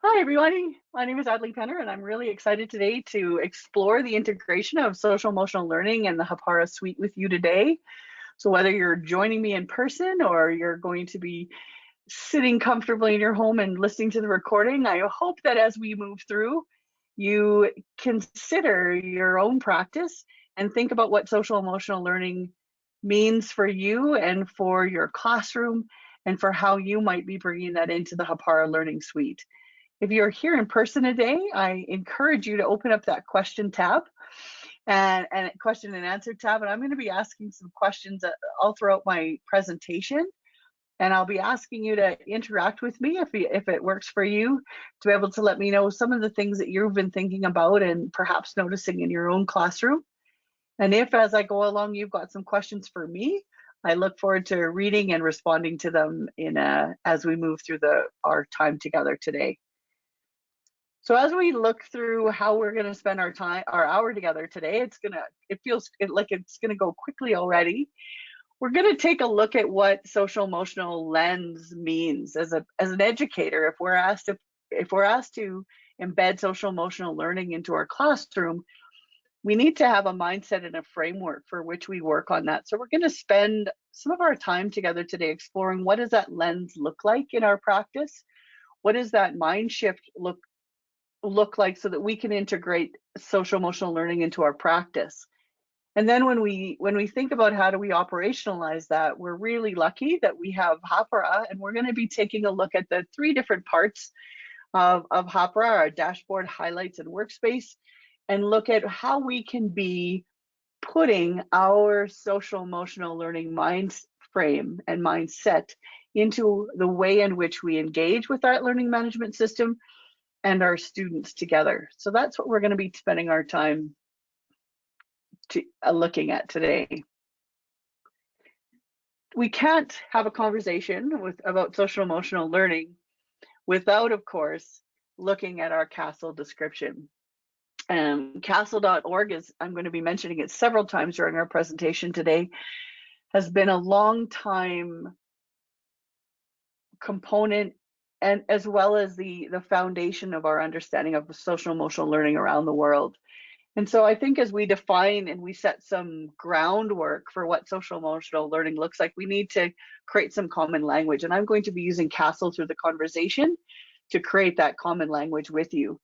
Hi, everybody. My name is Adelee Penner, and I'm really excited today to explore the integration of social emotional learning and the Hāpara Suite with you today. So whether you're joining me in person or you're going to be sitting comfortably in your home and listening to the recording, I hope that as we move through, you consider your own practice and think about what social emotional learning means for you and for your classroom and for how you might be bringing that into the Hāpara Learning Suite. If you're here in person today, I encourage you to open up that question tab and question and answer tab. And I'm going to be asking some questions all throughout my presentation. And I'll be asking you to interact with me if it works for you, to be able to let me know some of the things that you've been thinking about and perhaps noticing in your own classroom. And if as I go along, you've got some questions for me, I look forward to reading and responding to them as we move through our time together today. So as we look through how we're going to spend our hour together today, it feels like it's going to go quickly already. We're going to take a look at what social emotional lens means as an educator. If we're asked to embed social emotional learning into our classroom, we need to have a mindset and a framework for which we work on that. So we're going to spend some of our time together today exploring what does that lens look like in our practice? What does that mind shift look like so that we can integrate social emotional learning into our practice? And then when we think about how do we operationalize that, we're really lucky that we have Hāpara, and we're going to be taking a look at the three different parts of Hāpara, our dashboard, highlights, and workspace, and look at how we can be putting our social emotional learning mind frame and mindset into the way in which we engage with our learning management system and our students together. So that's what we're going to be spending our time looking at today. We can't have a conversation about social emotional learning without, of course, looking at our CASEL description. CASEL.org, I'm going to be mentioning it several times during our presentation today, has been a long time component and as well as the foundation of our understanding of social emotional learning around the world. And so I think as we define and we set some groundwork for what social emotional learning looks like, we need to create some common language. And I'm going to be using CASEL through the conversation to create that common language with you.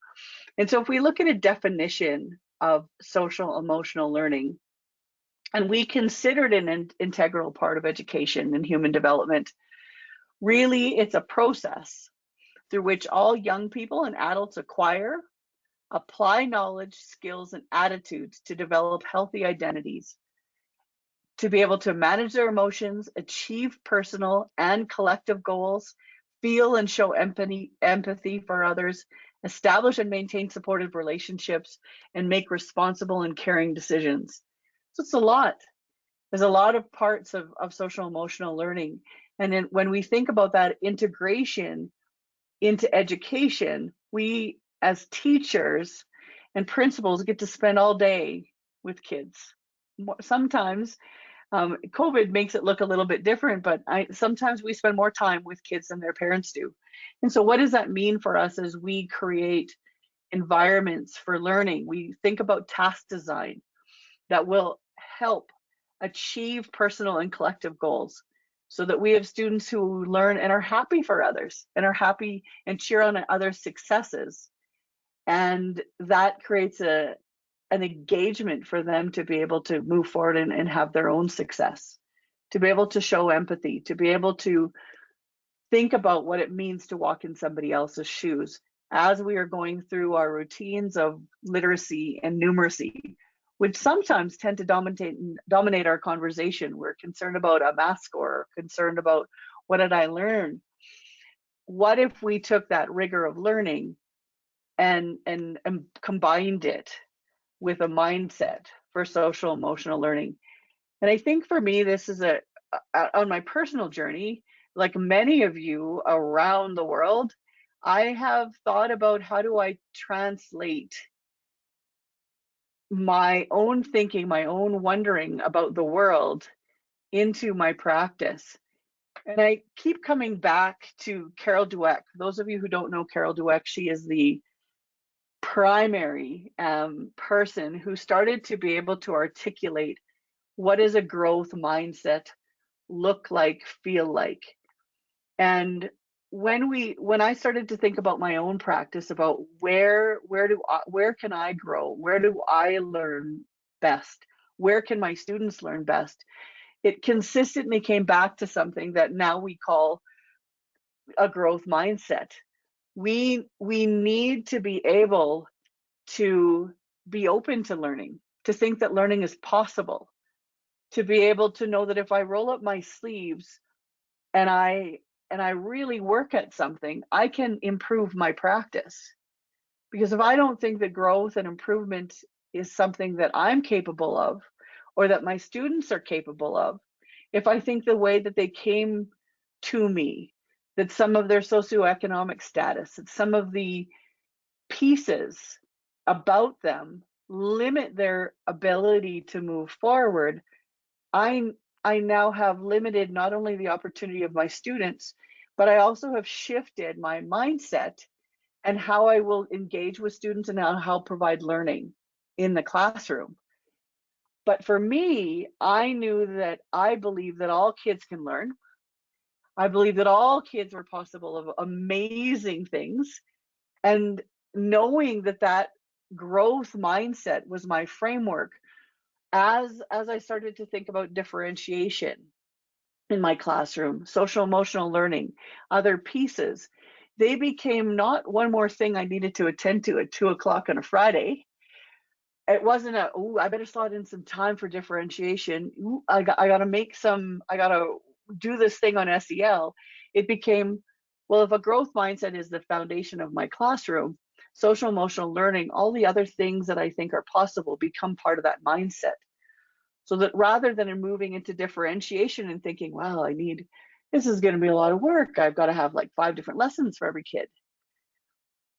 And so if we look at a definition of social emotional learning, and we consider it an integral part of education and human development, really it's a process through which all young people and adults acquire, apply knowledge, skills, and attitudes to develop healthy identities, to be able to manage their emotions, achieve personal and collective goals, feel and show empathy for others, establish and maintain supportive relationships, and make responsible and caring decisions. So it's a lot. There's a lot of parts of social emotional learning. And then when we think about that integration into education, we as teachers and principals get to spend all day with kids. Sometimes COVID makes it look a little bit different, but sometimes we spend more time with kids than their parents do. And so what does that mean for us as we create environments for learning? We think about task design that will help achieve personal and collective goals, so that we have students who learn and are happy for others and are happy and cheer on others' successes. And that creates an engagement for them to be able to move forward and have their own success, to be able to show empathy, to be able to think about what it means to walk in somebody else's shoes as we are going through our routines of literacy and numeracy, which sometimes tend to dominate our conversation. We're concerned about a math score, concerned about what did I learn. What if we took that rigor of learning and combined it with a mindset for social emotional learning? And I think for me, this is on my personal journey, like many of you around the world, I have thought about how do I translate my own thinking, my own wondering about the world into my practice. And I keep coming back to Carol Dweck. Those of you who don't know Carol Dweck, she is the primary person who started to be able to articulate what does a growth mindset look like, feel like. And when I started to think about my own practice, about where can I grow, where do I learn best, where can my students learn best, it consistently came back to something that now we call a growth mindset. We need to be able to be open to learning, to think that learning is possible, to be able to know that if I roll up my sleeves and I really work at something, I can improve my practice. Because if I don't think that growth and improvement is something that I'm capable of, or that my students are capable of, if I think the way that they came to me, that some of their socioeconomic status, that some of the pieces about them limit their ability to move forward, I now have limited not only the opportunity of my students, but I also have shifted my mindset and how I will engage with students and how I'll provide learning in the classroom. But for me, I knew that I believe that all kids can learn. I believe that all kids are possible of amazing things. And knowing that that growth mindset was my framework as I started to think about differentiation in my classroom, social emotional learning, other pieces, they became not one more thing I needed to attend to at 2 o'clock on a Friday. It wasn't a, oh, I better slot in some time for differentiation. Ooh, I gotta do this thing on SEL. It became, well, if a growth mindset is the foundation of my classroom, social emotional learning, all the other things that I think are possible become part of that mindset. So that rather than moving into differentiation and thinking, wow, this is going to be a lot of work. I've got to have like 5 different lessons for every kid.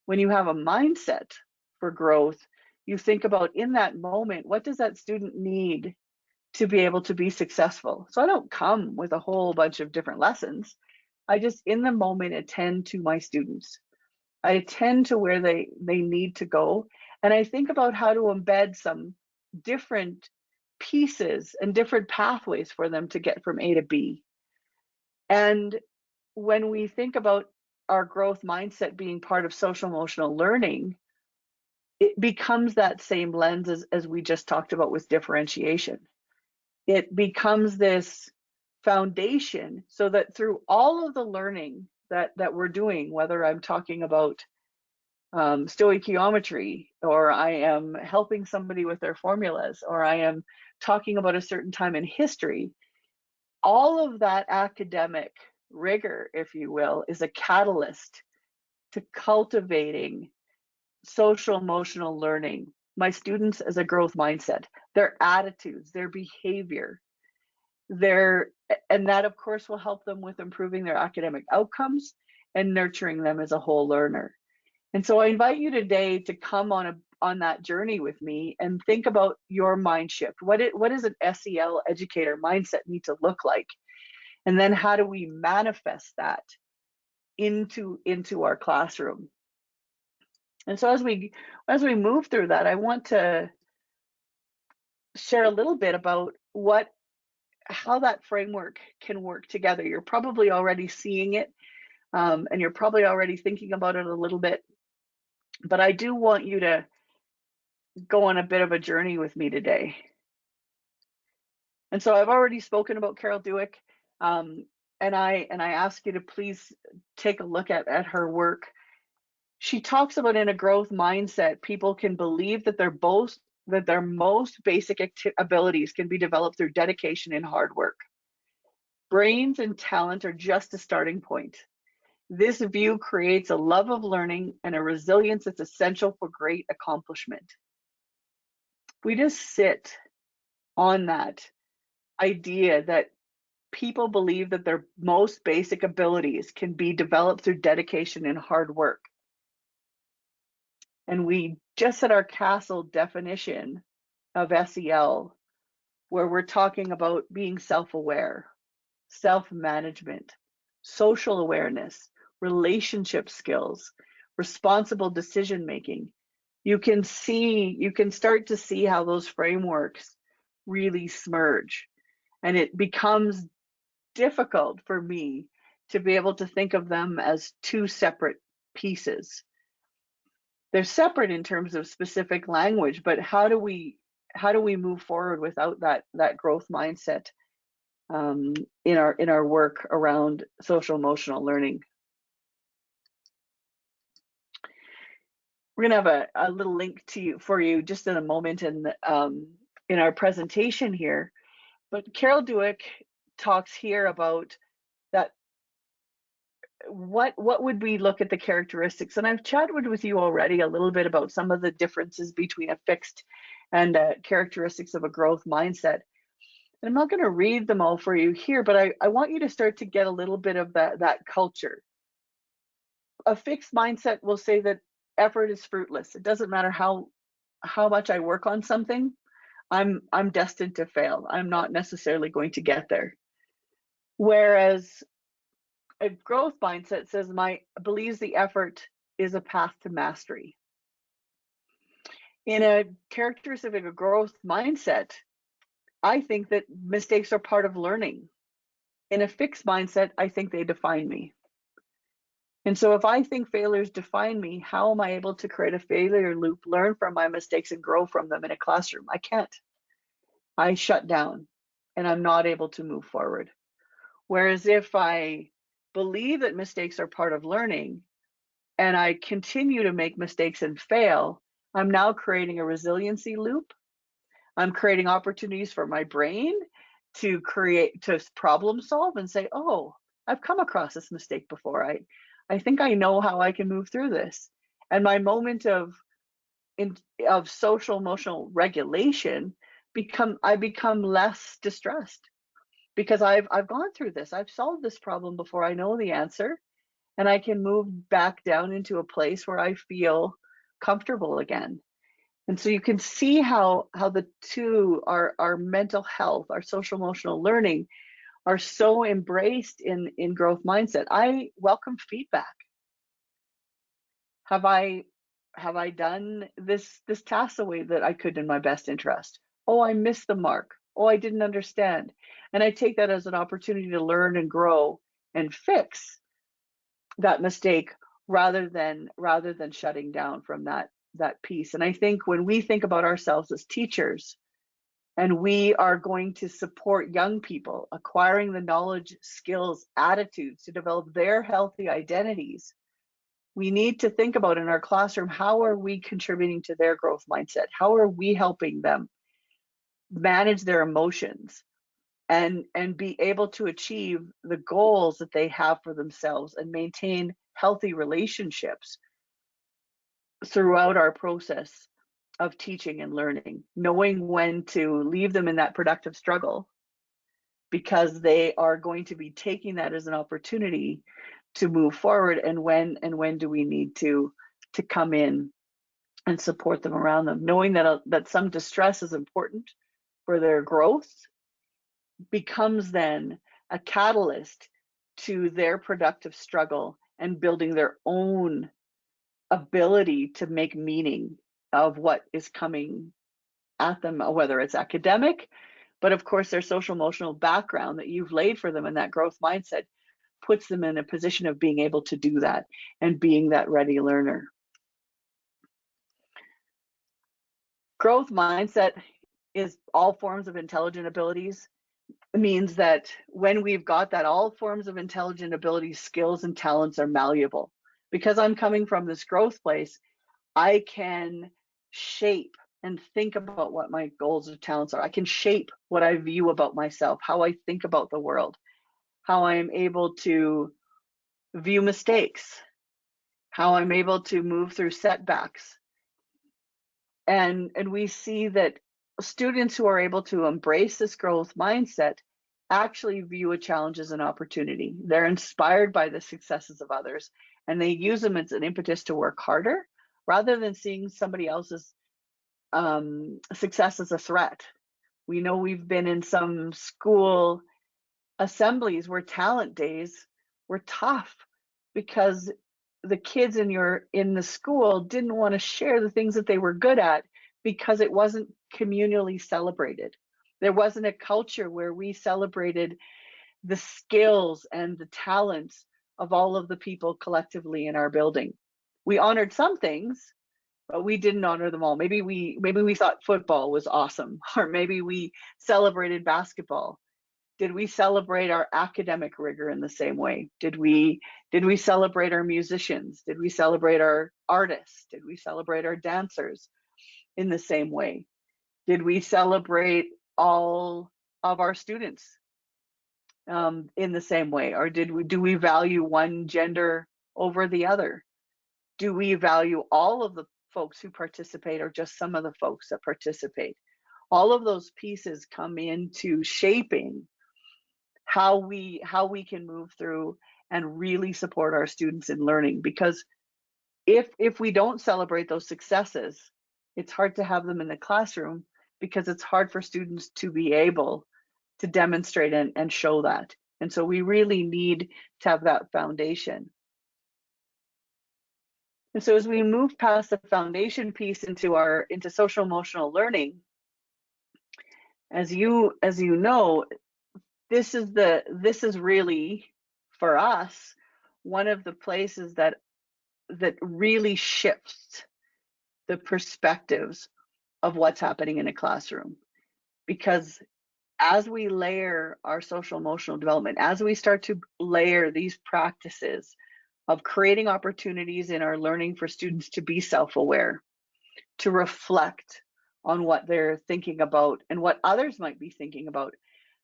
When you have a mindset for growth, you think about in that moment, what does that student need to be able to be successful? So I don't come with a whole bunch of different lessons. I just in the moment attend to my students. I attend to where they need to go. And I think about how to embed some different pieces and different pathways for them to get from A to B. And when we think about our growth mindset being part of social emotional learning, it becomes that same lens as we just talked about with differentiation. It becomes this foundation so that through all of the learning that we're doing, whether I'm talking about stoichiometry, or I am helping somebody with their formulas, or I am talking about a certain time in history, all of that academic rigor, if you will, is a catalyst to cultivating social emotional learning. My students as a growth mindset, their attitudes, their behavior, and that of course will help them with improving their academic outcomes and nurturing them as a whole learner. And so I invite you today to come on that journey with me and think about your mind shift. What does an SEL educator mindset need to look like? And then how do we manifest that into our classroom? And so as we move through that, I want to share a little bit about how that framework can work together. You're probably already seeing it, and you're probably already thinking about it a little bit. But I do want you to go on a bit of a journey with me today. And so I've already spoken about Carol Dweck, and I ask you to please take a look at her work. She talks about in a growth mindset, people can believe that their most basic abilities can be developed through dedication and hard work. Brains and talent are just a starting point. This view creates a love of learning and a resilience that's essential for great accomplishment. We just sit on that idea that people believe that their most basic abilities can be developed through dedication and hard work. And we just said our CASEL definition of SEL, where we're talking about being self-aware. self-management, social awareness, relationship skills, responsible decision-making. You can start to see how those frameworks really smurge, and it becomes difficult for me to be able to think of them as two separate pieces. They're separate in terms of specific language, but how do we move forward without that growth mindset in our work around social emotional learning? We're going to have a little link for you just in a moment in our presentation here. But Carol Dweck talks here about that. What would we look at the characteristics? And I've chatted with you already a little bit about some of the differences between a fixed and characteristics of a growth mindset. And I'm not going to read them all for you here, but I want you to start to get a little bit of that culture. A fixed mindset will say that effort is fruitless. It doesn't matter how much I work on something, I'm destined to fail. I'm not necessarily going to get there. Whereas a growth mindset believes the effort is a path to mastery. In a characteristic of a growth mindset, I think that mistakes are part of learning. In a fixed mindset, I think they define me. And so if I think failures define me, how am I able to create a failure loop, learn from my mistakes and grow from them in a classroom? I can't. I shut down and I'm not able to move forward. Whereas if I believe that mistakes are part of learning and I continue to make mistakes and fail, I'm now creating a resiliency loop. I'm creating opportunities for my brain to problem solve and say, oh, I've come across this mistake before. I think I know how I can move through this. And my moment of social emotional regulation I become less distressed because I've gone through this. I've solved this problem before. I know the answer, and I can move back down into a place where I feel comfortable again. And so you can see how the two, our mental health, our social emotional learning, are so embraced in growth mindset. I welcome feedback. Have I done this task the way that I could in my best interest? Oh, I missed the mark. Oh, I didn't understand. And I take that as an opportunity to learn and grow and fix that mistake rather than shutting down from that piece. And I think when we think about ourselves as teachers and we are going to support young people acquiring the knowledge, skills, attitudes to develop their healthy identities, we need to think about in our classroom, how are we contributing to their growth mindset? How are we helping them manage their emotions and be able to achieve the goals that they have for themselves and maintain healthy relationships throughout our process of teaching and learning, knowing when to leave them in that productive struggle because they are going to be taking that as an opportunity to move forward, and when do we need to come in and support them around them, knowing that some distress is important for their growth becomes then a catalyst to their productive struggle and building their own ability to make meaning of what is coming at them, whether it's academic, but of course their social emotional background that you've laid for them in that growth mindset puts them in a position of being able to do that and being that ready learner. Growth mindset is all forms of intelligent abilities. It means that when we've got that, all forms of intelligent abilities, skills, and talents are malleable. Because I'm coming from this growth place, I can shape and think about what my goals or talents are. I can shape what I view about myself, how I think about the world, how I'm able to view mistakes, how I'm able to move through setbacks. And we see that students who are able to embrace this growth mindset actually view a challenge as an opportunity. They're inspired by the successes of others, and they use them as an impetus to work harder rather than seeing somebody else's success as a threat. We know we've been in some school assemblies where talent days were tough because the kids in the school didn't want to share the things that they were good at because it wasn't communally celebrated. There wasn't a culture where we celebrated the skills and the talents of all of the people collectively in our building. We honored some things, but we didn't honor them all. Maybe we thought football was awesome, or maybe we celebrated basketball. Did we celebrate our academic rigor in the same way? Did we celebrate our musicians? Did we celebrate our artists? Did we celebrate our dancers in the same way? Did we celebrate all of our students in the same way? Or do we value one gender over the other? Do we value all of the folks who participate or just some of the folks that participate? All of those pieces come into shaping how we can move through and really support our students in learning. Because if we don't celebrate those successes, it's hard to have them in the classroom, because it's hard for students to be able to demonstrate and show that. And so we really need to have that foundation. And so as we move past the foundation piece into social emotional learning, as you know, this is really, for us, one of the places that really shifts the perspectives of what's happening in a classroom. Because as we layer our social emotional development, as we start to layer these practices of creating opportunities in our learning for students to be self-aware, to reflect on what they're thinking about and what others might be thinking about,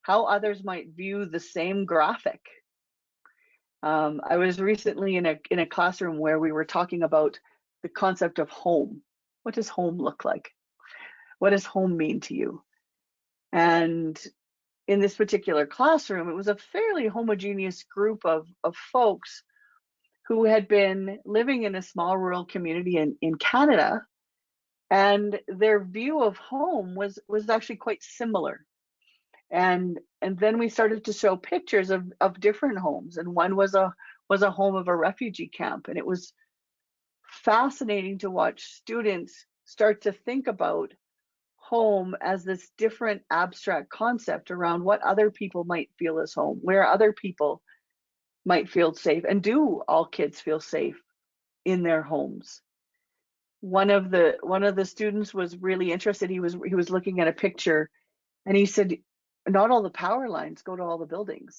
how others might view the same graphic. I was recently in a classroom where we were talking about the concept of home. What does home look like? What does home mean to you? And in this particular classroom, it was a fairly homogeneous group of folks who had been living in a small rural community in Canada, and their view of home was actually quite similar. And then we started to show pictures of different homes, and one was a home of a refugee camp, and it was fascinating to watch students start to think about home as this different abstract concept around what other people might feel as home, where other people might feel safe, and do all kids feel safe in their homes. One of the students was really interested. He was looking at a picture, and he said, not all the power lines go to all the buildings.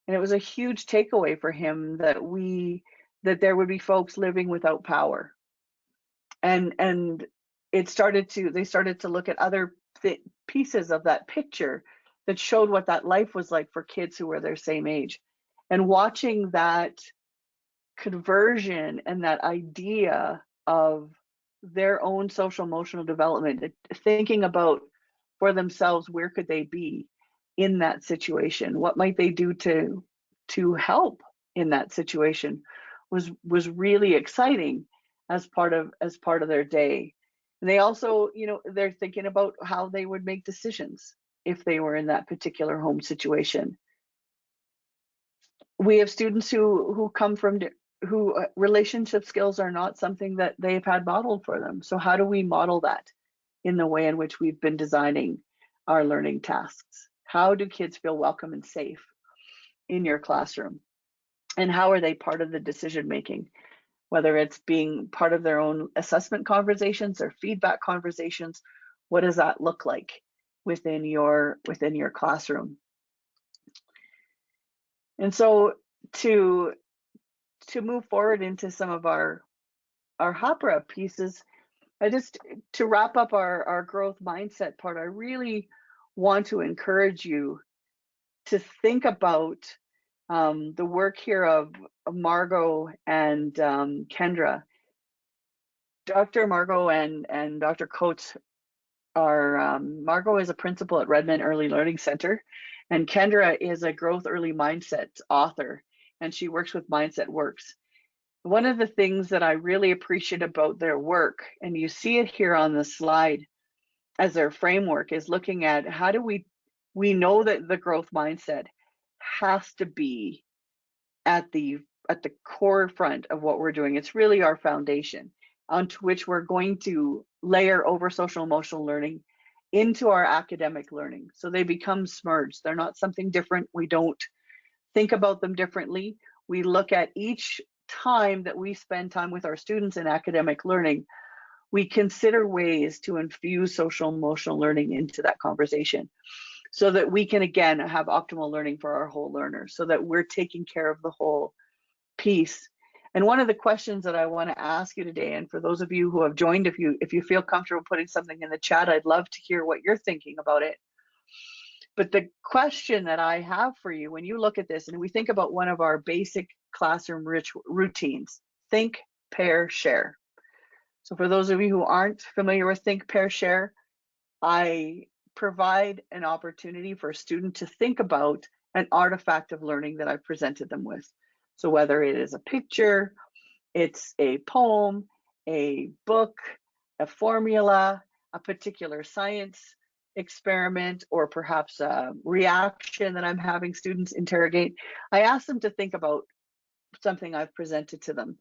And it was a huge takeaway for him that there would be folks living without power. And they started to look at other pieces of that picture that showed what that life was like for kids who were their same age. And watching that conversion and that idea of their own social emotional development, thinking about for themselves, where could they be in that situation? What might they do to help in that situation was really exciting as part of their day. And they also, they're thinking about how they would make decisions if they were in that particular home situation. We have students who come from relationship skills are not something that they've had modeled for them. So how do we model that in the way in which we've been designing our learning tasks? How do kids feel welcome and safe in your classroom? And how are they part of the decision making? Whether it's being part of their own assessment conversations or feedback conversations, what does that look like within your classroom? And so to move forward into some of our Hāpara pieces, to wrap up our growth mindset part, I really want to encourage you to think about the work here of Margot and Kendra. Dr. Margot and Dr. Coates are, Margot is a principal at Redmond Early Learning Center, and Kendra is a growth early mindset author, and she works with Mindset Works. One of the things that I really appreciate about their work, and you see it here on the slide as their framework, is looking at how do we we know that the growth mindset has to be at the core front of what we're doing. It's really our foundation onto which we're going to layer over social emotional learning into our academic learning. So they become smudged. They're not something different. We don't think about them differently. We look at each time that we spend time with our students in academic learning, we consider ways to infuse social emotional learning into that conversation so that we can, again, have optimal learning for our whole learners, so that we're taking care of the whole piece. And one of the questions that I want to ask you today, and for those of you who have joined, if you feel comfortable putting something in the chat, I'd love to hear what you're thinking about it. But the question that I have for you, when you look at this and we think about one of our basic classroom routines, think, pair, share. So for those of you who aren't familiar with think, pair, share, I provide an opportunity for a student to think about an artifact of learning that I've presented them with. So whether it is a picture, it's a poem, a book, a formula, a particular science experiment, or perhaps a reaction that I'm having students interrogate, I ask them to think about something I've presented to them.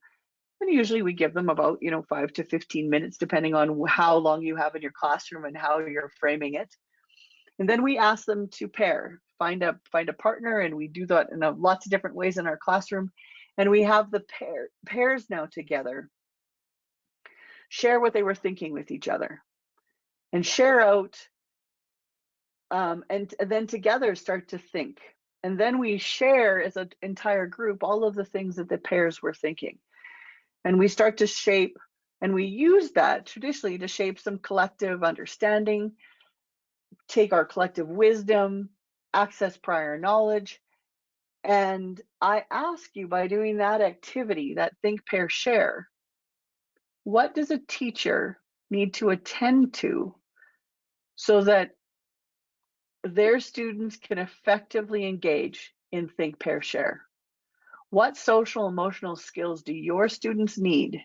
And usually we give them about 5 to 15 minutes, depending on how long you have in your classroom and how you're framing it. And then we ask them to pair, find a partner, and we do that in lots of different ways in our classroom. And we have the pairs now together share what they were thinking with each other and share out, and then together start to think. And then we share as an entire group all of the things that the pairs were thinking. And we start to shape, and we use that traditionally to shape some collective understanding, take our collective wisdom, access prior knowledge. And I ask you, by doing that activity, that think, pair, share, what does a teacher need to attend to so that their students can effectively engage in think, pair, share? What social emotional skills do your students need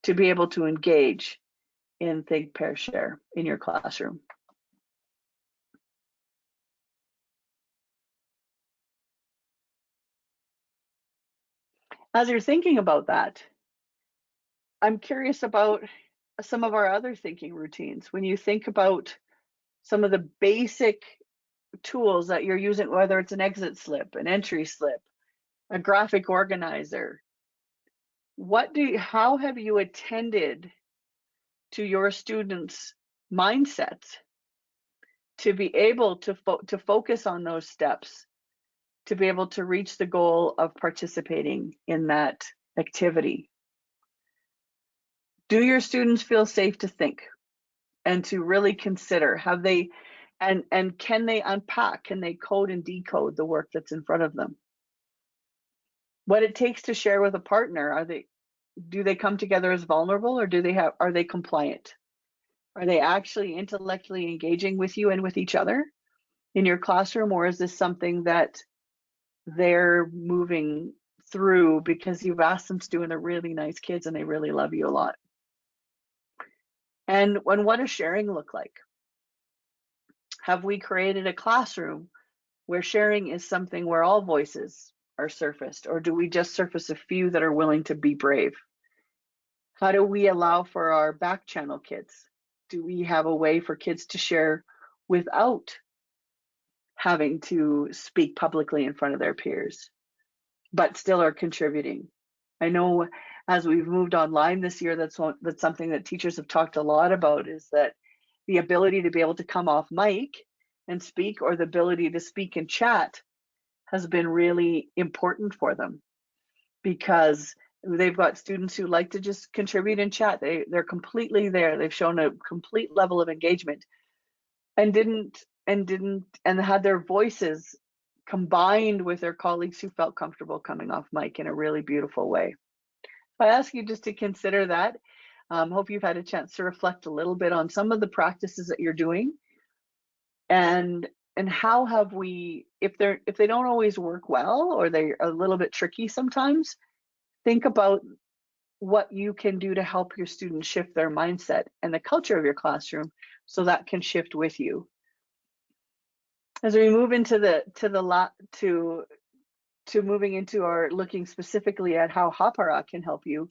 to be able to engage in think, pair, share in your classroom? As you're thinking about that, I'm curious about some of our other thinking routines. When you think about some of the basic tools that you're using, whether it's an exit slip, an entry slip, a graphic organizer, how have you attended to your students' mindsets to be able to focus on those steps, to be able to reach the goal of participating in that activity? Do your students feel safe to think and to really consider? Have they, and can they unpack, can they code and decode the work that's in front of them? What it takes to share with a partner, do they come together as vulnerable, or are they compliant? Are they actually intellectually engaging with you and with each other in your classroom, or is this something that they're moving through because you've asked them to do, and they're really nice kids and they really love you a lot? And what does sharing look like? Have we created a classroom where sharing is something where all voices are surfaced, or do we just surface a few that are willing to be brave? How do we allow for our back channel kids? Do we have a way for kids to share without having to speak publicly in front of their peers, but still are contributing? I know as we've moved online this year, that's something that teachers have talked a lot about, is that the ability to be able to come off mic and speak, or the ability to speak and chat, has been really important for them, because they've got students who like to just contribute and chat. They're completely there. They've shown a complete level of engagement and had their voices combined with their colleagues who felt comfortable coming off mic in a really beautiful way. I ask you just to consider that. Hope you've had a chance to reflect a little bit on some of the practices that you're doing, and how have we, if they don't always work well, or they're a little bit tricky sometimes, think about what you can do to help your students shift their mindset and the culture of your classroom so that can shift with you. As we move into moving into our looking specifically at how Hāpara can help you,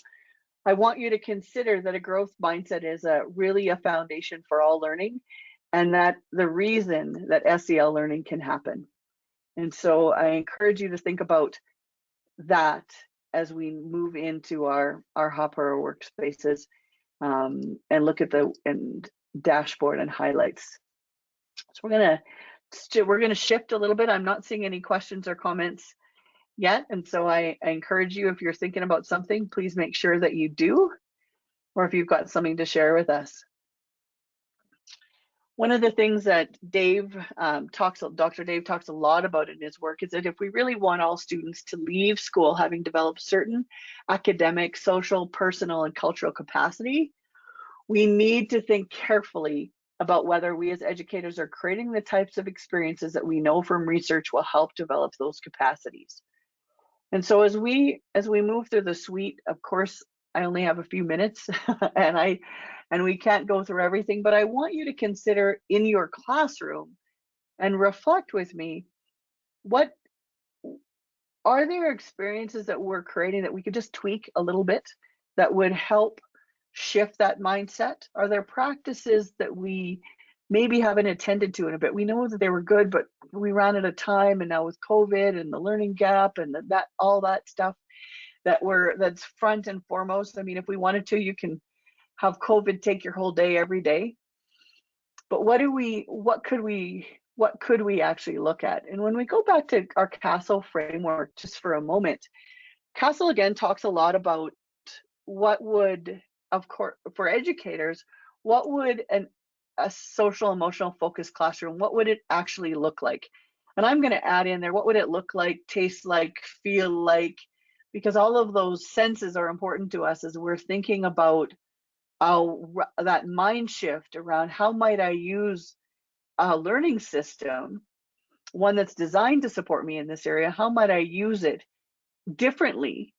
I want you to consider that a growth mindset is really a foundation for all learning, and that the reason that SEL learning can happen. And so I encourage you to think about that as we move into our Hāpara workspaces, and look at the dashboard and highlights. So we're gonna shift a little bit. I'm not seeing any questions or comments yet, and so I encourage you, if you're thinking about something, please make sure that you do, or if you've got something to share with us. One of the things that Dr. Dave talks a lot about in his work is that if we really want all students to leave school having developed certain academic, social, personal, and cultural capacity, we need to think carefully about whether we as educators are creating the types of experiences that we know from research will help develop those capacities. And so as we move through the suite, of course, I only have a few minutes and we can't go through everything, but I want you to consider in your classroom and reflect with me, what are there experiences that we're creating that we could just tweak a little bit that would help shift that mindset? Are there practices that we maybe haven't attended to in a bit? We know that they were good, but we ran out of time, and now with COVID and the learning gap and all that stuff that's front and foremost. I mean, if we wanted to, you can have COVID take your whole day every day. But what could we actually look at? And when we go back to our CASEL framework just for a moment, CASEL again talks a lot about what would, of course, for educators, what would a social emotional focused classroom, what would it actually look like? And I'm going to add in there, what would it look like, taste like, feel like, because all of those senses are important to us as we're thinking about that mind shift around how might I use a learning system, one that's designed to support me in this area, how might I use it differently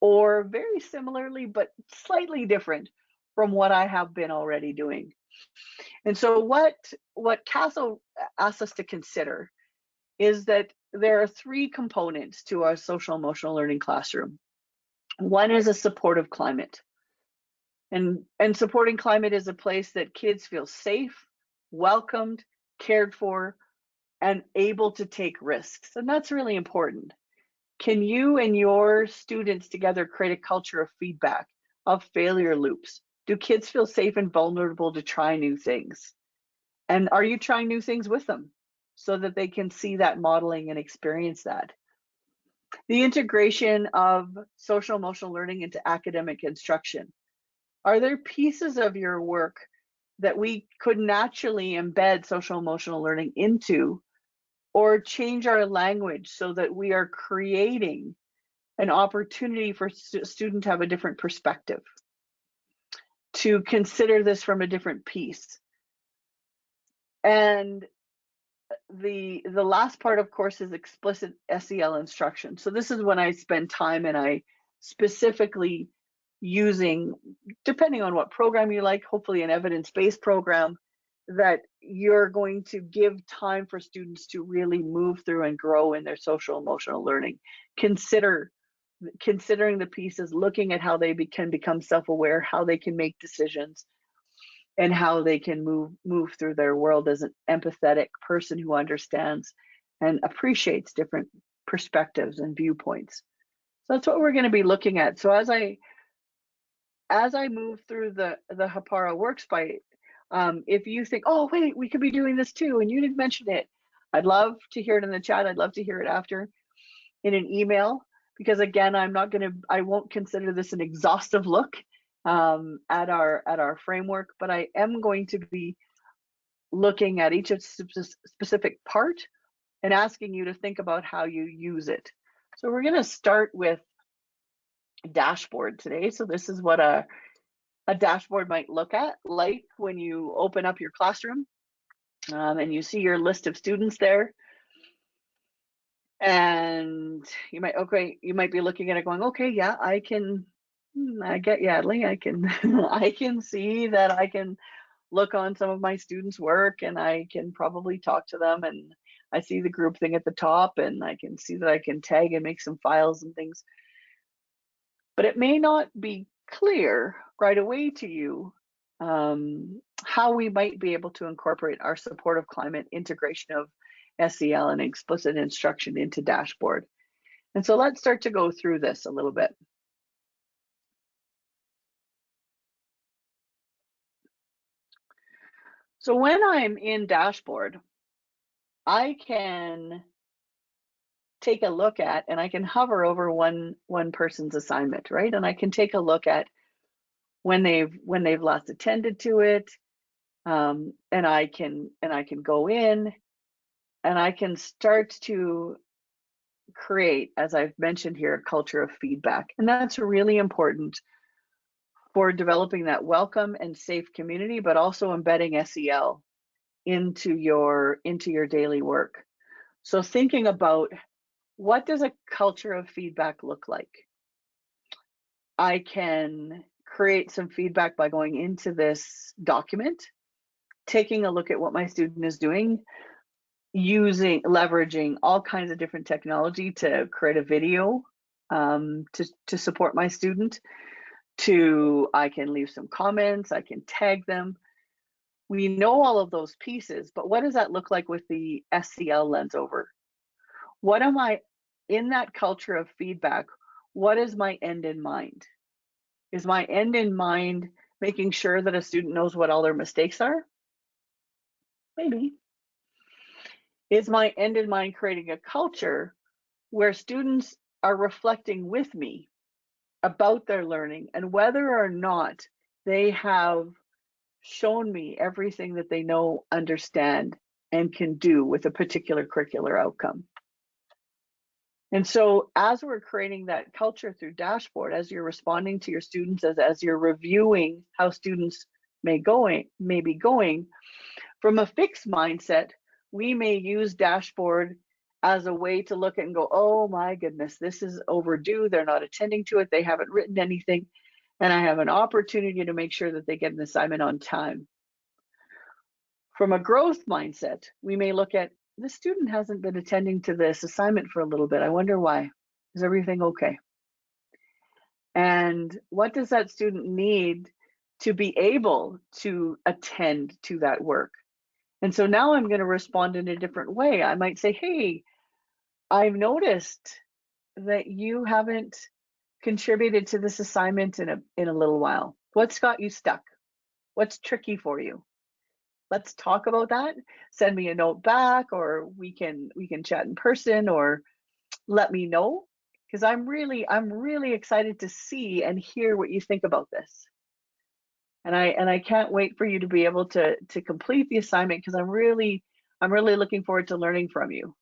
or very similarly, but slightly different from what I have been already doing. And so what CASEL asks us to consider is that there are three components to our social emotional learning classroom. One is a supportive climate. And supporting climate is a place that kids feel safe, welcomed, cared for, and able to take risks. And that's really important. Can you and your students together create a culture of feedback, of failure loops? Do kids feel safe and vulnerable to try new things? And are you trying new things with them so that they can see that modeling and experience that? The integration of social emotional learning into academic instruction. Are there pieces of your work that we could naturally embed social emotional learning into, or change our language so that we are creating an opportunity for students to have a different perspective, to consider this from a different piece? And the last part, of course, is explicit SEL instruction. So this is when I spend time and I specifically using, depending on what program you like, hopefully an evidence-based program, that you're going to give time for students to really move through and grow in their social emotional learning. Considering the pieces, looking at how they can become self-aware, how they can make decisions, and how they can move through their world as an empathetic person who understands and appreciates different perspectives and viewpoints. So that's what we're going to be looking at. So as I move through the Hāpara Workspace, if you think, oh wait, we could be doing this too, and you didn't mention it, I'd love to hear it in the chat. I'd love to hear it after in an email, because again, I won't consider this an exhaustive look at our framework, but I am going to be looking at each specific part and asking you to think about how you use it. So we're going to start with dashboard today. So this is what a dashboard might look like when you open up your classroom and you see your list of students there. And you might be looking at it going, okay, yeah, I get you, Adelee. I can see that I can look on some of my students' work and I can probably talk to them and I see the group thing at the top, and I can see that I can tag and make some files and things. But it may not be clear right away to you how we might be able to incorporate our supportive climate integration of SEL and explicit instruction into Dashboard. And so let's start to go through this a little bit. So when I'm in Dashboard, I can take a look at, and I can hover over one person's assignment, right? And I can take a look at when they've last attended to it, and I can go in, and I can start to create, as I've mentioned here, a culture of feedback, and that's really important for developing that welcome and safe community, but also embedding SEL into your daily work. So thinking about, what does a culture of feedback look like? I can create some feedback by going into this document, taking a look at what my student is doing, leveraging all kinds of different technology to create a video to support my student. I can leave some comments, I can tag them. We know all of those pieces, but what does that look like with the SEL lens over? What am I, in that culture of feedback, what is my end in mind? Is my end in mind making sure that a student knows what all their mistakes are? Maybe. Is my end in mind creating a culture where students are reflecting with me about their learning and whether or not they have shown me everything that they know, understand, and can do with a particular curricular outcome? And so as we're creating that culture through Dashboard, as you're responding to your students, as you're reviewing how students may be going, from a fixed mindset, we may use Dashboard as a way to look at and go, oh my goodness, this is overdue. They're not attending to it. They haven't written anything. And I have an opportunity to make sure that they get an assignment on time. From a growth mindset, we may look at, the student hasn't been attending to this assignment for a little bit. I wonder why. Is everything okay? And what does that student need to be able to attend to that work? And so now I'm going to respond in a different way. I might say, hey, I've noticed that you haven't contributed to this assignment in a little while. What's got you stuck? What's tricky for you? Let's talk about that. Send me a note back, or we can chat in person, or let me know, because I'm really excited to see and hear what you think about this. And I can't wait for you to be able to complete the assignment, because I'm really looking forward to learning from you.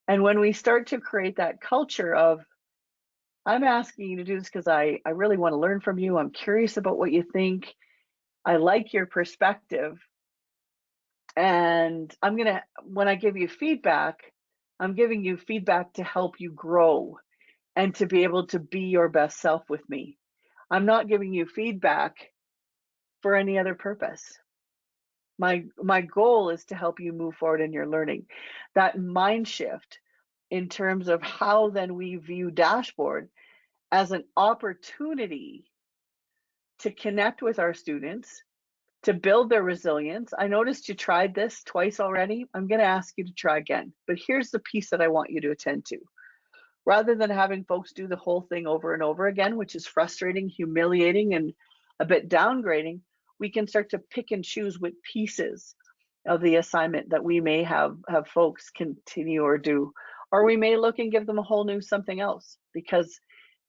And when we start to create that culture of, I'm asking you to do this because I really want to learn from you. I'm curious about what you think. I like your perspective. And when I give you feedback, I'm giving you feedback to help you grow and to be able to be your best self with me. I'm not giving you feedback for any other purpose. My goal is to help you move forward in your learning. That mind shift in terms of how then we view Dashboard as an opportunity to connect with our students, to build their resilience. I noticed you tried this twice already. I'm going to ask you to try again, but here's the piece that I want you to attend to. Rather than having folks do the whole thing over and over again, which is frustrating, humiliating, and a bit downgrading, we can start to pick and choose what pieces of the assignment that we may have folks continue or do, or we may look and give them a whole new something else, because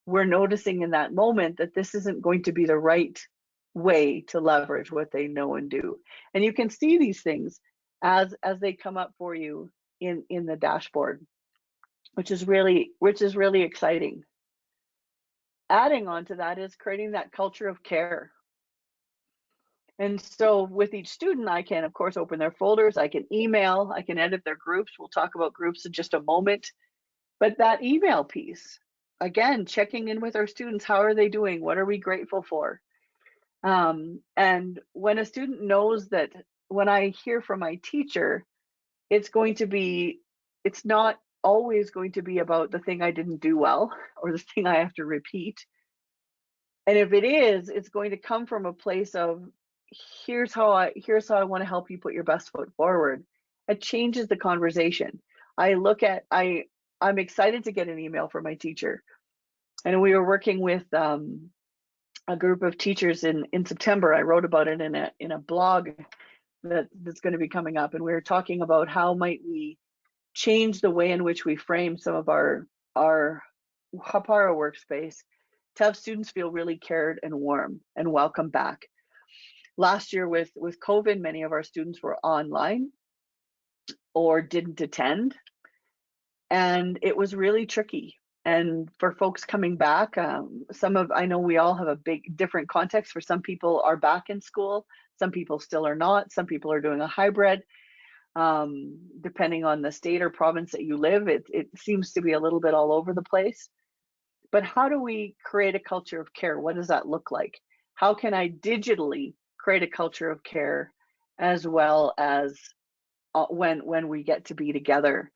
we're noticing in that moment that this isn't going to be the right way to leverage what they know and do. And you can see these things as they come up for you in the dashboard, which is really exciting. Adding on to that is creating that culture of care. And so with each student, I can, of course, open their folders, I can email, I can edit their groups. We'll talk about groups in just a moment. But that email piece, again, checking in with our students, how are they doing? What are we grateful for? And when a student knows that, when I hear from my teacher it's not always going to be about the thing I didn't do well or the thing I have to repeat. And if it is, it's going to come from a place of here's how I want to help you put your best foot forward. It changes the conversation. I'm excited to get an email from my teacher. And we were working with a group of teachers in September. I wrote about it in a blog that's going to be coming up, and we were talking about how might we change the way in which we frame some of our Hāpara Workspace to have students feel really cared and warm and welcome back. Last year with COVID, many of our students were online or didn't attend, and it was really tricky. And for folks coming back, I know we all have a big different context. For some people are back in school, some people still are not, some people are doing a hybrid. Depending on the state or province that you live, it seems to be a little bit all over the place. But how do we create a culture of care? What does that look like? How can I digitally create a culture of care as well as when we get to be together?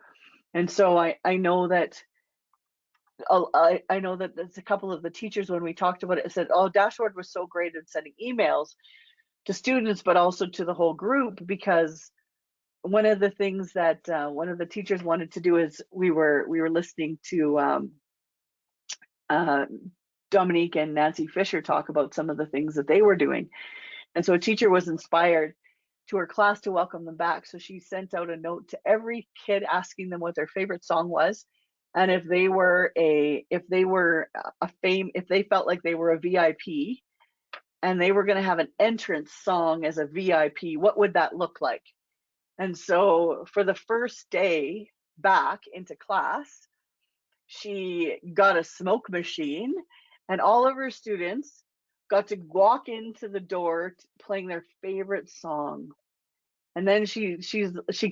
And so I know that there's a couple of the teachers, when we talked about it, said, oh, Dashboard was so great at sending emails to students, but also to the whole group, because one of the things that one of the teachers wanted to do is we were listening to Dominique and Nancy Fisher talk about some of the things that they were doing. And so a teacher was inspired to her class to welcome them back. So she sent out a note to every kid asking them what their favorite song was. And if they felt like they were a VIP and they were going to have an entrance song as a VIP, what would that look like? And so for the first day back into class, she got a smoke machine, and all of her students got to walk into the door playing their favorite song. And then she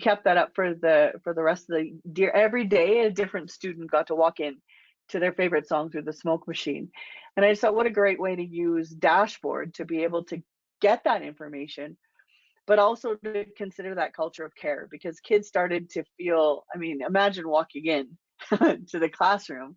kept that up for the rest of the year. Every day a different student got to walk in to their favorite song through the smoke machine. And I just thought, what a great way to use Dashboard to be able to get that information, but also to consider that culture of care, because kids started to feel, I mean, imagine walking in to the classroom,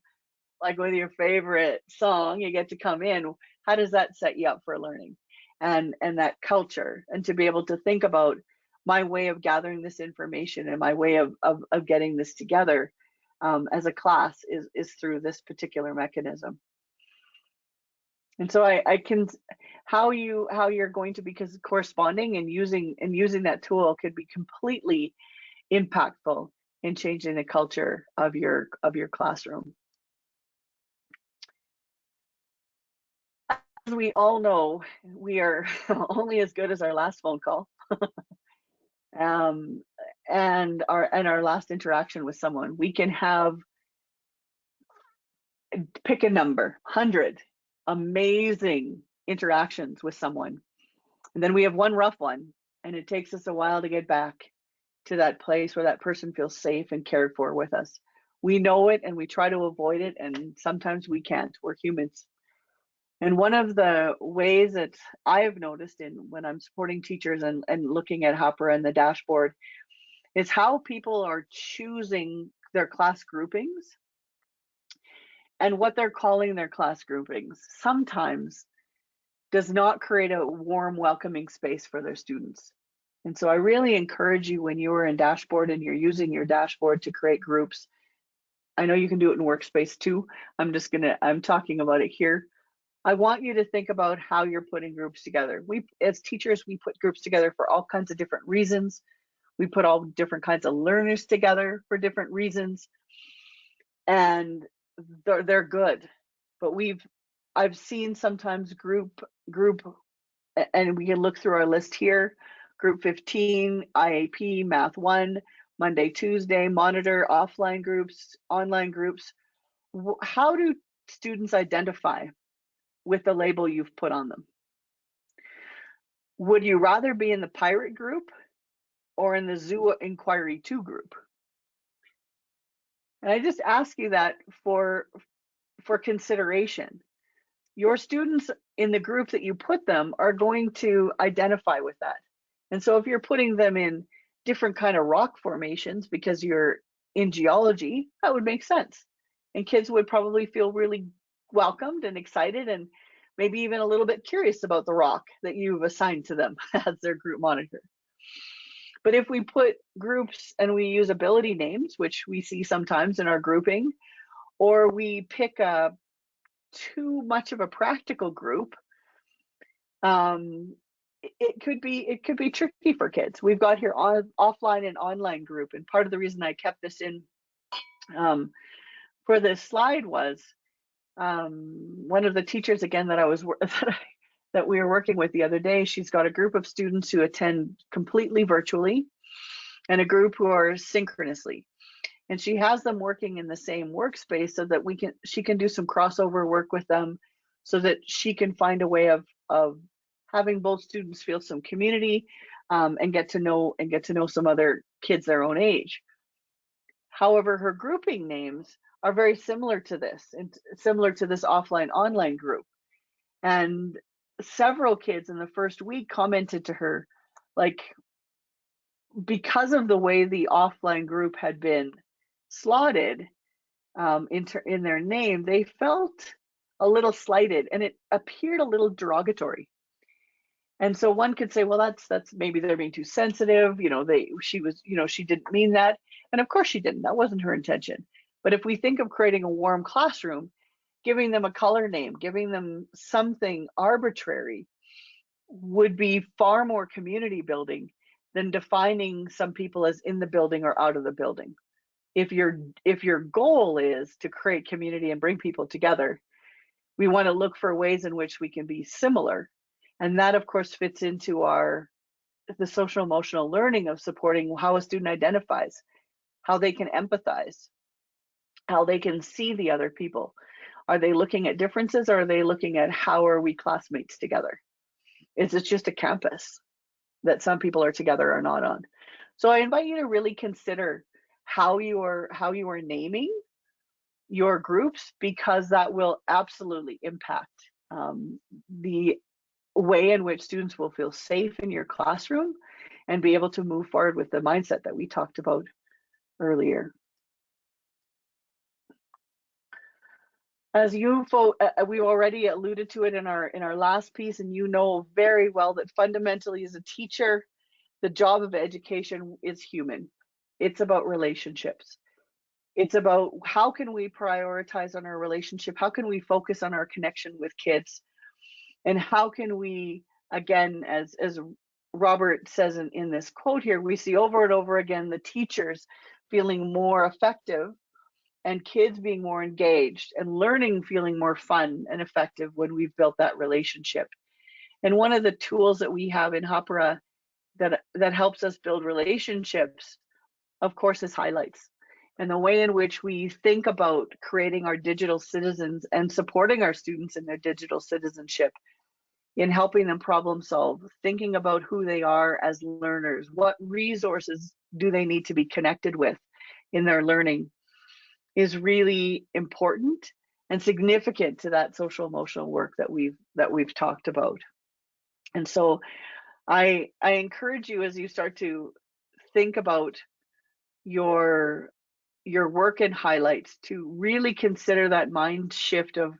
like with your favorite song, you get to come in. How does that set you up for learning and that culture? And to be able to think about my way of gathering this information and my way of getting this together as a class is through this particular mechanism. And so I can, how you're going to be corresponding and using that tool could be completely impactful in changing the culture of your classroom. As we all know, we are only as good as our last phone call. And our last interaction with someone. We can have, pick a number, 100 amazing interactions with someone, and then we have one rough one, and it takes us a while to get back to that place where that person feels safe and cared for with us. We know it and we try to avoid it, and sometimes we can't. We're humans. And one of the ways that I have noticed when I'm supporting teachers and looking at Hāpara and the dashboard is how people are choosing their class groupings and what they're calling their class groupings sometimes does not create a warm, welcoming space for their students. And so I really encourage you, when you are in Dashboard and you're using your dashboard to create groups, I know you can do it in Workspace too. I'm talking about it here. I want you to think about how you're putting groups together. As teachers, we put groups together for all kinds of different reasons. We put all different kinds of learners together for different reasons, and they're good. But I've seen sometimes group, and we can look through our list here, group 15, IAP, Math 1, Monday, Tuesday, monitor, offline groups, online groups. How do students identify with the label you've put on them? Would you rather be in the pirate group or in the Zoo Inquiry 2 group? And I just ask you that for consideration. Your students in the group that you put them are going to identify with that. And so if you're putting them in different kind of rock formations because you're in geology, that would make sense. And kids would probably feel really welcomed and excited and maybe even a little bit curious about the rock that you've assigned to them as their group monitor. But if we put groups and we use ability names, which we see sometimes in our grouping, or we pick too much of a practical group, it could be tricky for kids. We've got here offline and online group, and part of the reason I kept this in for this slide was one of the teachers again that we were working with the other day. She's got a group of students who attend completely virtually and a group who are synchronously. And she has them working in the same workspace so that she can do some crossover work with them so that she can find a way of having both students feel some community and get to know some other kids their own age. However, her grouping names are very similar to this offline online group. And several kids in the first week commented to her, like, because of the way the offline group had been slotted in their name, they felt a little slighted and it appeared a little derogatory. And so one could say, well, that's maybe they're being too sensitive. She didn't mean that. And of course she didn't. That wasn't her intention. But if we think of creating a warm classroom, giving them a color name, giving them something arbitrary would be far more community building than defining some people as in the building or out of the building. If your goal is to create community and bring people together, we want to look for ways in which we can be similar. And that, of course, fits into the social emotional learning of supporting how a student identifies, how they can empathize, how they can see the other people. Are they looking at differences, or are they looking at how are we classmates together? Is it just a campus that some people are together or not on? So I invite you to really consider how you are naming your groups, because that will absolutely impact the way in which students will feel safe in your classroom and be able to move forward with the mindset that we talked about earlier. As we already alluded to it in our last piece, and you know very well that fundamentally as a teacher, the job of education is human. It's about relationships. It's about how can we prioritize on our relationship? How can we focus on our connection with kids? And how can we, again, as Robert says in this quote here, we see over and over again the teachers feeling more effective and kids being more engaged and learning feeling more fun and effective when we've built that relationship. And one of the tools that we have in Hāpara that helps us build relationships, of course, is highlights. And the way in which we think about creating our digital citizens and supporting our students in their digital citizenship, in helping them problem solve, thinking about who they are as learners, what resources do they need to be connected with in their learning, is really important and significant to that social emotional work that we've talked about. And so I encourage you, as you start to think about your work and highlights, to really consider that mind shift of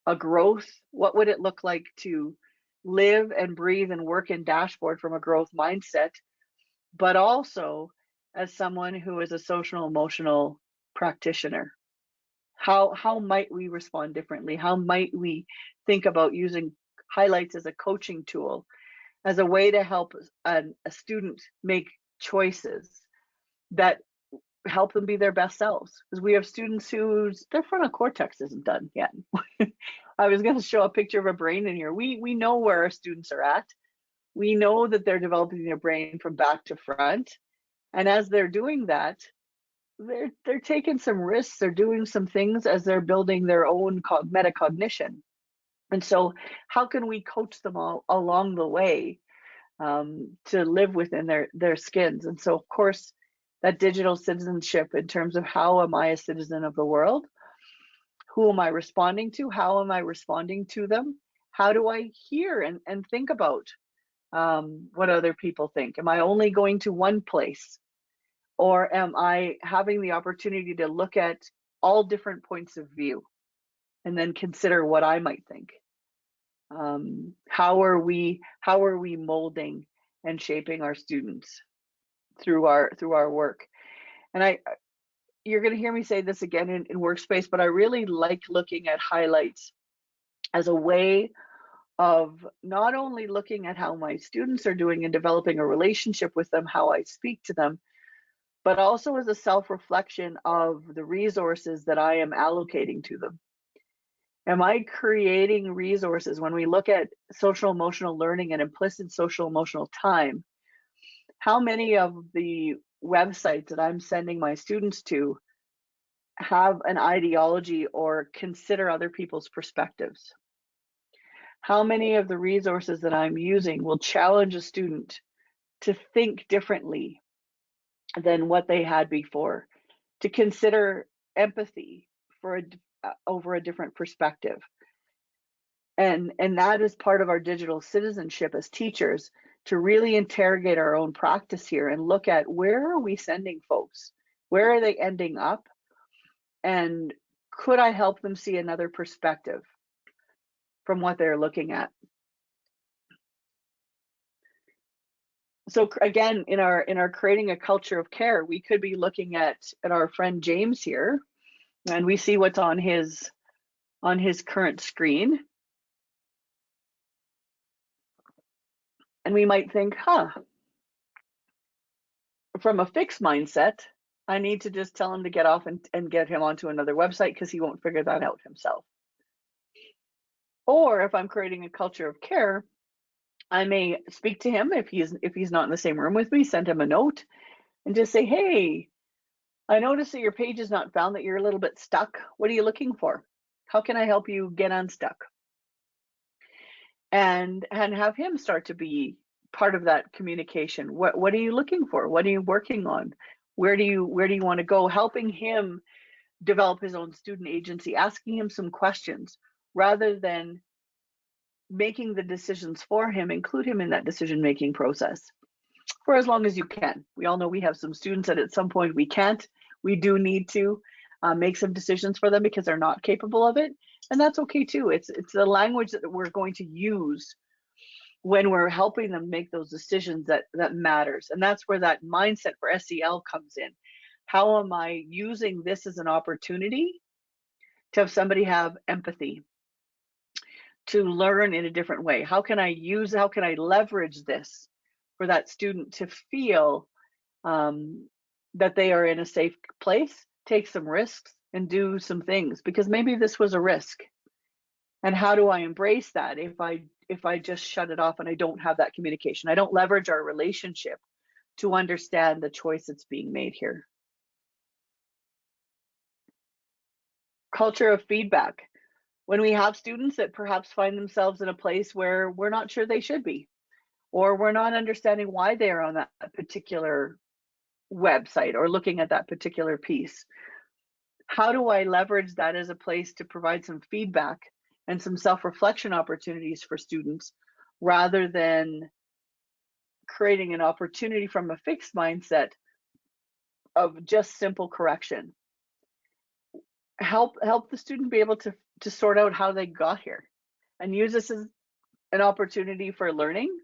a growth. What would it look like to live and breathe and work in Dashboard from a growth mindset, but also as someone who is a social emotional practitioner? How might we respond differently? How might we think about using highlights as a coaching tool, as a way to help a student make choices that help them be their best selves? Because we have students whose their frontal cortex isn't done yet. I was going to show a picture of a brain in here. We know where our students are at. We know that they're developing their brain from back to front. And as they're doing that, they're taking some risks. They're doing some things as they're building their own metacognition. And so how can we coach them all along the way to live within their skins? And so, of course, that digital citizenship in terms of how am I a citizen of the world? Who am I responding to? How am I responding to them? How do I hear and think about what other people think? Am I only going to one place? Or am I having the opportunity to look at all different points of view and then consider what I might think? How are we molding and shaping our students through our work? And you're going to hear me say this again in Workspace, but I really like looking at highlights as a way of not only looking at how my students are doing and developing a relationship with them, how I speak to them, but also as a self-reflection of the resources that I am allocating to them. Am I creating resources? When we look at social emotional learning and implicit social emotional time, how many of the websites that I'm sending my students to have an ideology or consider other people's perspectives? How many of the resources that I'm using will challenge a student to think differently than what they had before, to consider empathy for over a different perspective? And that is part of our digital citizenship as teachers, to really interrogate our own practice here and look at where are we sending folks? Where are they ending up? And could I help them see another perspective from what they're looking at? So again, in our creating a culture of care, we could be looking at our friend James here, and we see what's on his current screen. And we might think, from a fixed mindset, I need to just tell him to get off and get him onto another website because he won't figure that out himself. Or if I'm creating a culture of care, I may speak to him if he's not in the same room with me, send him a note and just say, hey, I noticed that your page is not found, that you're a little bit stuck. What are you looking for? How can I help you get unstuck? And have him start to be part of that communication. What are you looking for? What are you working on? Where do you want to go? Helping him develop his own student agency, asking him some questions rather than making the decisions for him. Include him in that decision-making process for as long as you can. We all know we have some students that at some point we can't. We do need to make some decisions for them because they're not capable of it. And that's okay too. It's the language that we're going to use when we're helping them make those decisions that matters. And that's where that mindset for SEL comes in. How am I using this as an opportunity to have somebody have empathy, to learn in a different way? How can I leverage this for that student to feel that they are in a safe place, take some risks and do some things, because maybe this was a risk. And how do I embrace that if I just shut it off and I don't have that communication? I don't leverage our relationship to understand the choice that's being made here. Culture of feedback. When we have students that perhaps find themselves in a place where we're not sure they should be, or we're not understanding why they are on that particular website or looking at that particular piece, how do I leverage that as a place to provide some feedback and some self-reflection opportunities for students, rather than creating an opportunity from a fixed mindset of just simple correction? Help the student be able to sort out how they got here and use this as an opportunity for learning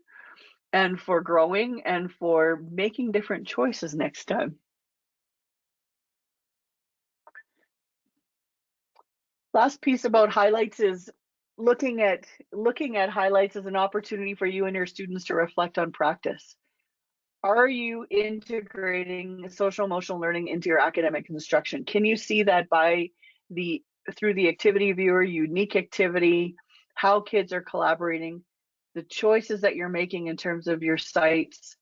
and for growing and for making different choices next time. Last piece about highlights is looking at highlights as an opportunity for you and your students to reflect on practice. Are you integrating social emotional learning into your academic instruction? Can you see that through the activity viewer, unique activity, how kids are collaborating, the choices that you're making in terms of your sites?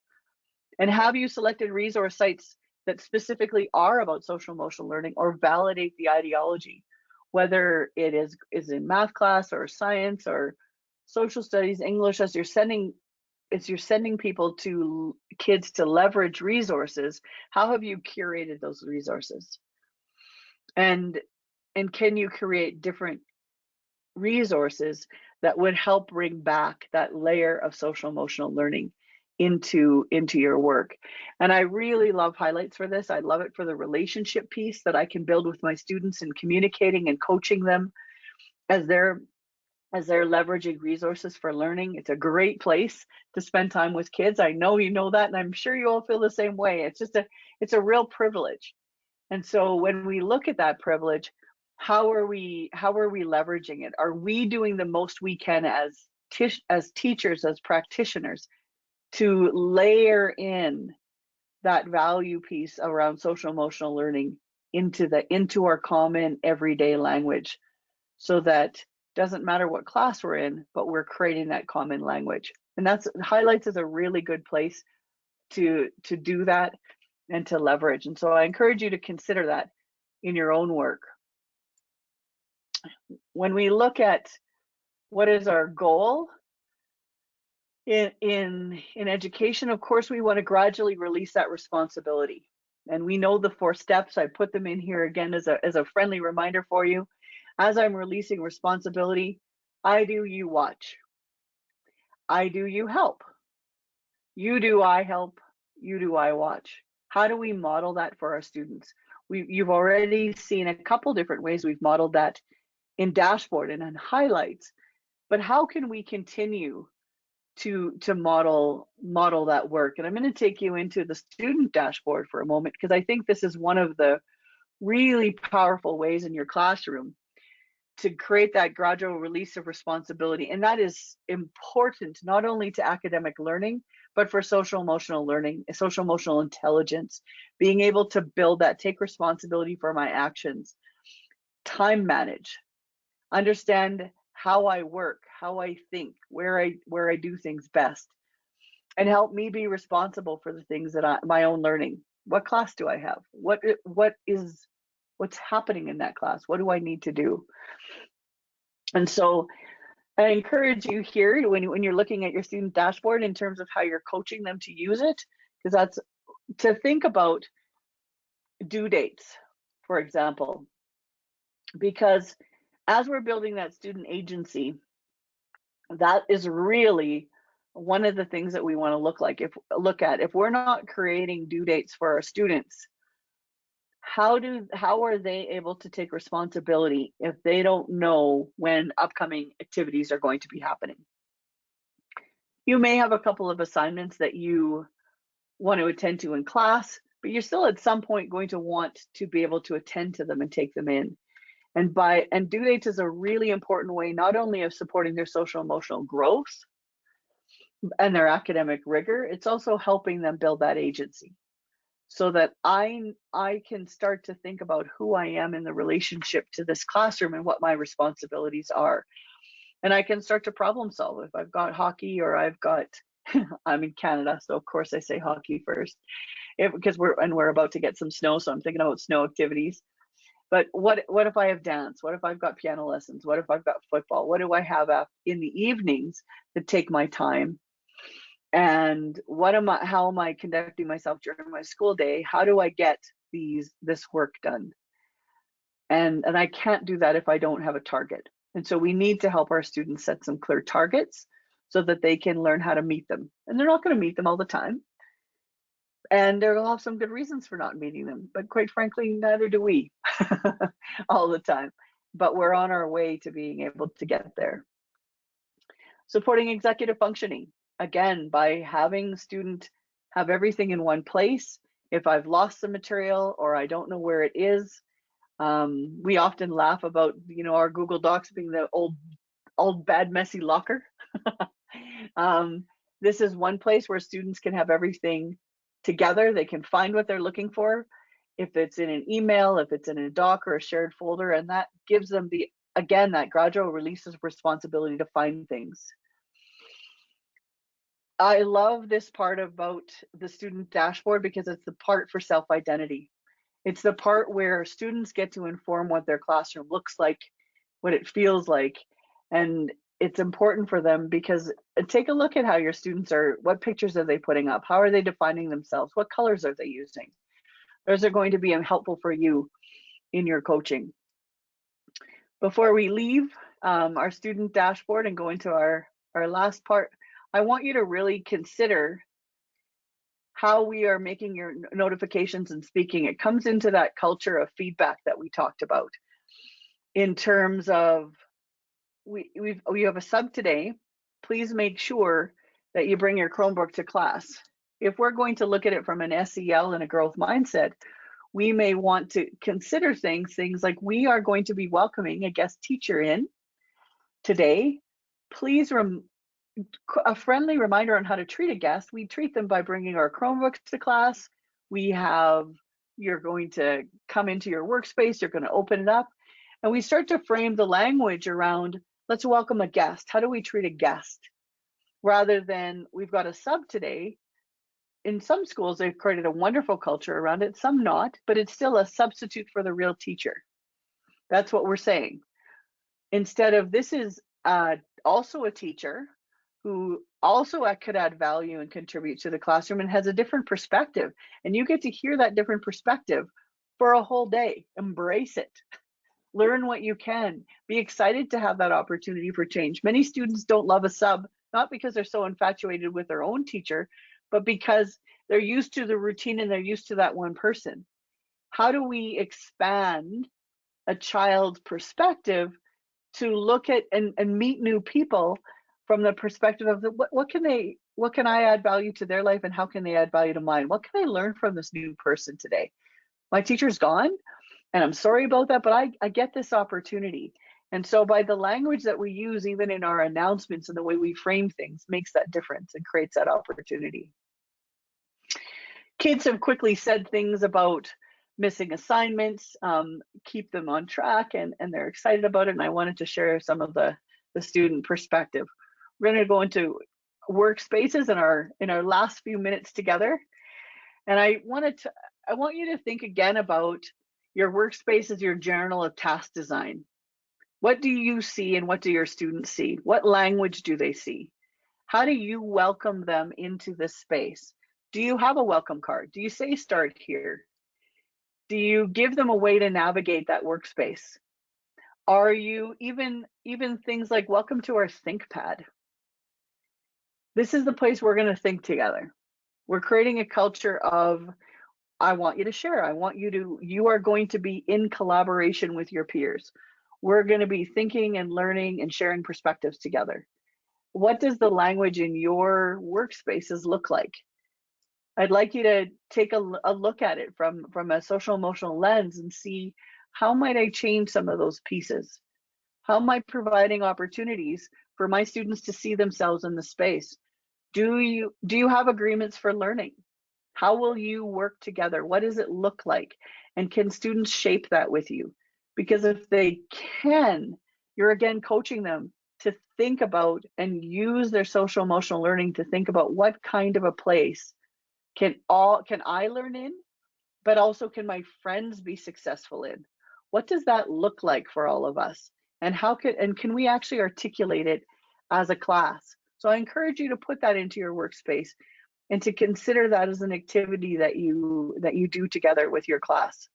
And have you selected resource sites that specifically are about social emotional learning or validate the ideology, whether it is in math class or science or social studies, English, as you're sending kids to leverage resources? How have you curated those resources? And can you create different resources that would help bring back that layer of social emotional learning into your work. And I really love highlights for this. I love it for the relationship piece that I can build with my students in communicating and coaching them as they're leveraging resources for learning. It's a great place to spend time with kids. I know you know that, and I'm sure you all feel the same way. It's a real privilege. And so when we look at that privilege, how are we leveraging it? Are we doing the most we can as teachers, as practitioners, to layer in that value piece around social emotional learning into our common everyday language, so that doesn't matter what class we're in, but we're creating that common language? And that's highlights is a really good place to do that and to leverage. And so I encourage you to consider that in your own work. When we look at what is our goal in education, of course, we want to gradually release that responsibility. And we know the 4 steps. I put them in here again as a friendly reminder for you. As I'm releasing responsibility, I do, you watch. I do, you help. You do, I help. You do, I watch. How do we model that for our students? You've already seen a couple different ways we've modeled that in dashboard and in highlights, but how can we continue to model that work? And I'm going to take you into the student dashboard for a moment, because I think this is one of the really powerful ways in your classroom to create that gradual release of responsibility. And that is important not only to academic learning, but for social emotional learning, social emotional intelligence, being able to build that, take responsibility for my actions, time manage, understand how I work, how I think, where I do things best, and help me be responsible for the things that my own learning. What class do I have? What's happening in that class? What do I need to do? And so I encourage you here when you're looking at your student dashboard in terms of how you're coaching them to use it, because that's to think about due dates, for example, because as we're building that student agency, that is really one of the things that we want to look at. If we're not creating due dates for our students, how are they able to take responsibility if they don't know when upcoming activities are going to be happening? You may have a couple of assignments that you want to attend to in class, but you're still at some point going to want to be able to attend to them and take them in. And due dates is a really important way, not only of supporting their social emotional growth and their academic rigor, it's also helping them build that agency, so that I can start to think about who I am in the relationship to this classroom and what my responsibilities are. And I can start to problem solve if I've got hockey, or I've got, I'm in Canada, so of course I say hockey first, because we're about to get some snow, so I'm thinking about snow activities. But what if I have dance? What if I've got piano lessons? What if I've got football? What do I have in the evenings that take my time? And how am I conducting myself during my school day? How do I get this work done? And I can't do that if I don't have a target. And so we need to help our students set some clear targets so that they can learn how to meet them. And they're not going to meet them all the time. And they'll have some good reasons for not meeting them. But quite frankly, neither do we all the time. But we're on our way to being able to get there. Supporting executive functioning. Again, by having the student have everything in one place. If I've lost the material or I don't know where it is, we often laugh about, our Google Docs being the old bad messy locker. This is one place where students can have everything together. They can find what they're looking for, if it's in an email, if it's in a doc or a shared folder, and that gives them that gradual release of responsibility to find things. I love this part about the student dashboard because it's the part for self-identity. It's the part where students get to inform what their classroom looks like, what it feels like, and it's important for them because take a look at how your students what pictures are they putting up? How are they defining themselves? What colors are they using? Those are going to be helpful for you in your coaching. Before we leave, our student dashboard and go into our last part, I want you to really consider how we are making your notifications and speaking. It comes into that culture of feedback that we talked about in terms of we have a sub today. Please make sure that you bring your Chromebook to class. If we're going to look at it from an SEL and a growth mindset, we may want to consider things like we are going to be welcoming a guest teacher in today. Please a friendly reminder on how to treat a guest. We treat them by bringing our Chromebooks to class. You're going to come into your workspace, you're going to open it up, and we start to frame the language around, let's welcome a guest. How do we treat a guest? Rather than, we've got a sub today. In some schools, they've created a wonderful culture around it, some not, but it's still a substitute for the real teacher. That's what we're saying. Instead of, this is also a teacher who also could add value and contribute to the classroom and has a different perspective. And you get to hear that different perspective for a whole day. Embrace it. Learn what you can. Be excited to have that opportunity for change. Many students don't love a sub, not because they're so infatuated with their own teacher, but because they're used to the routine and they're used to that one person. How do we expand a child's perspective to look at and meet new people from the perspective of what can I add value to their life and how can they add value to mine? What can I learn from this new person today? My teacher's gone and I'm sorry about that, but I get this opportunity. And so by the language that we use, even in our announcements and the way we frame things, makes that difference and creates that opportunity. Kids have quickly said things about missing assignments, keep them on track, and they're excited about it. And I wanted to share some of the student perspective. We're going to go into workspaces in our last few minutes together. And I want you to think again about your workspace as your journal of task design. What do you see and what do your students see? What language do they see? How do you welcome them into this space? Do you have a welcome card? Do you say start here? Do you give them a way to navigate that workspace? Are you even things like welcome to our ThinkPad? This is the place we're going to think together. We're creating a culture of, I want you to share. You are going to be in collaboration with your peers. We're going to be thinking and learning and sharing perspectives together. What does the language in your workspaces look like? I'd like you to take a look at it from a social emotional lens and see, how might I change some of those pieces? How am I providing opportunities for my students to see themselves in the space? Do you have agreements for learning? How will you work together? What does it look like? And can students shape that with you? Because if they can, you're again coaching them to think about and use their social emotional learning to think about, what kind of a place can I learn in, but also can my friends be successful in? What does that look like for all of us? And can we actually articulate it as a class? So I encourage you to put that into your workspace and to consider that as an activity that you do together with your class.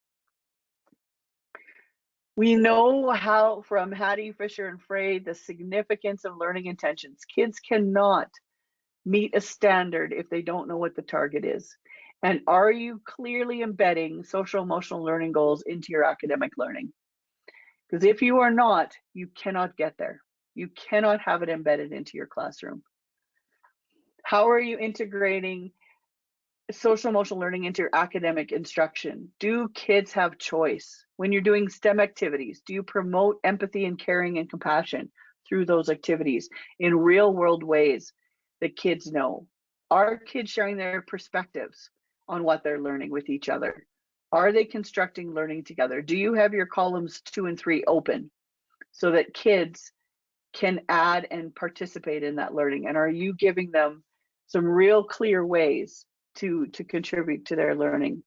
We know how from Hattie, Fisher, and Frey, the significance of learning intentions. Kids cannot meet a standard if they don't know what the target is. And are you clearly embedding social emotional learning goals into your academic learning? Because if you are not, you cannot get there. You cannot have it embedded into your classroom. How are you integrating social emotional learning into your academic instruction? Do kids have choice? When you're doing STEM activities, do you promote empathy and caring and compassion through those activities in real world ways that kids know? Are kids sharing their perspectives on what they're learning with each other? Are they constructing learning together? Do you have your columns 2 and 3 open so that kids can add and participate in that learning? And are you giving them some real clear ways to contribute to their learning?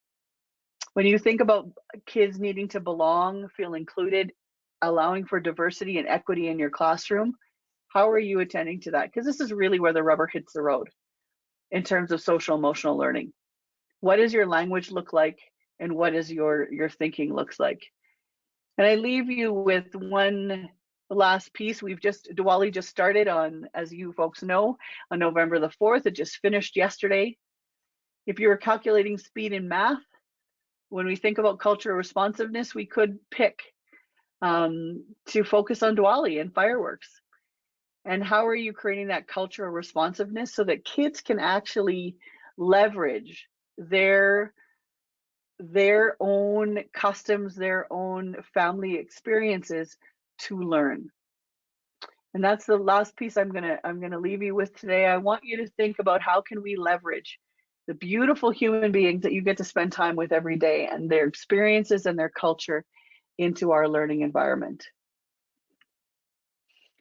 When you think about kids needing to belong, feel included, allowing for diversity and equity in your classroom, how are you attending to that? Because this is really where the rubber hits the road in terms of social emotional learning. What does your language look like, and what is your thinking looks like? And I leave you with one The last piece, Diwali just started on, as you folks know, on November the 4th. It just finished yesterday. If you were calculating speed in math, when we think about cultural responsiveness, we could pick to focus on Diwali and fireworks. And how are you creating that cultural responsiveness so that kids can actually leverage their own customs, their own family experiences to learn? And that's the last piece I'm gonna leave you with today. I want you to think about how can we leverage the beautiful human beings that you get to spend time with every day and their experiences and their culture into our learning environment.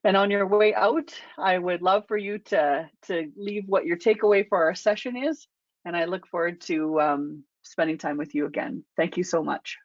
And on your way out, I would love for you to leave what your takeaway for our session is. And I look forward to spending time with you again. Thank you so much.